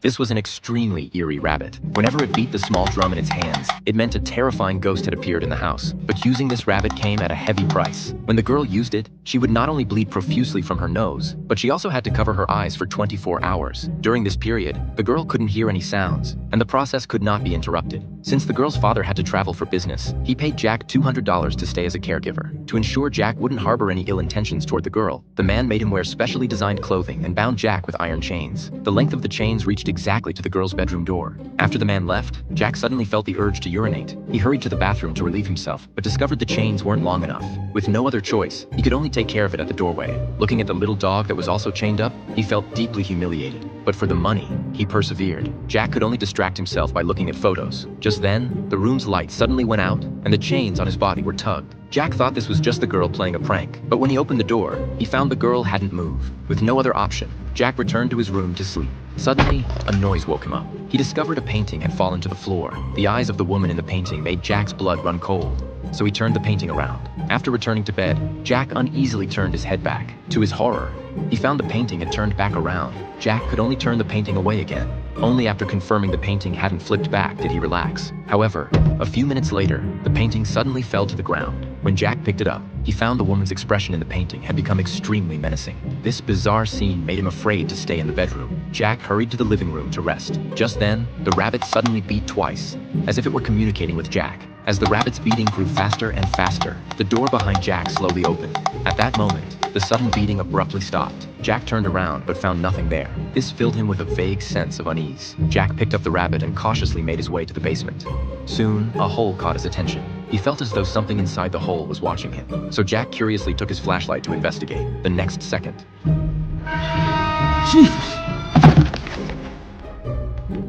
This was an extremely eerie rabbit. Whenever it beat the small drum in its hands, it meant a terrifying ghost had appeared in the house. But using this rabbit came at a heavy price. When the girl used it, she would not only bleed profusely from her nose, but she also had to cover her eyes for 24 hours. During this period, the girl couldn't hear any sounds, and the process could not be interrupted. Since the girl's father had to travel for business, he paid Jack $200 to stay as a caregiver. To ensure Jack wouldn't harbor any ill intentions toward the girl, the man made him wear specially designed clothing and bound Jack with iron chains. The length of the chains reached exactly to the girl's bedroom door. After the man left, Jack suddenly felt the urge to urinate. He hurried to the bathroom to relieve himself, but discovered the chains weren't long enough. With no other choice, he could only take care of it at the doorway. Looking at the little dog that was also chained up, he felt deeply humiliated. But for the money, he persevered. Jack could only distract himself by looking at photos. Just then, the room's light suddenly went out, and the chains on his body were tugged. Jack thought this was just the girl playing a prank, but when he opened the door, he found the girl hadn't moved. With no other option, Jack returned to his room to sleep. Suddenly, a noise woke him up. He discovered a painting had fallen to the floor. The eyes of the woman in the painting made Jack's blood run cold, so he turned the painting around. After returning to bed, Jack uneasily turned his head back. To his horror, he found the painting had turned back around. Jack could only turn the painting away again. Only after confirming the painting hadn't flipped back did he relax. However, a few minutes later, the painting suddenly fell to the ground. When Jack picked it up, he found the woman's expression in the painting had become extremely menacing. This bizarre scene made him afraid to stay in the bedroom. Jack hurried to the living room to rest. Just then, the rabbit suddenly beat twice, as if it were communicating with Jack. As the rabbit's beating grew faster and faster, the door behind Jack slowly opened. At that moment, the sudden beating abruptly stopped. Jack turned around but found nothing there. This filled him with a vague sense of unease. Jack picked up the rabbit and cautiously made his way to the basement. Soon, a hole caught his attention. He felt as though something inside the hole was watching him. So Jack curiously took his flashlight to investigate. The next second, Jesus!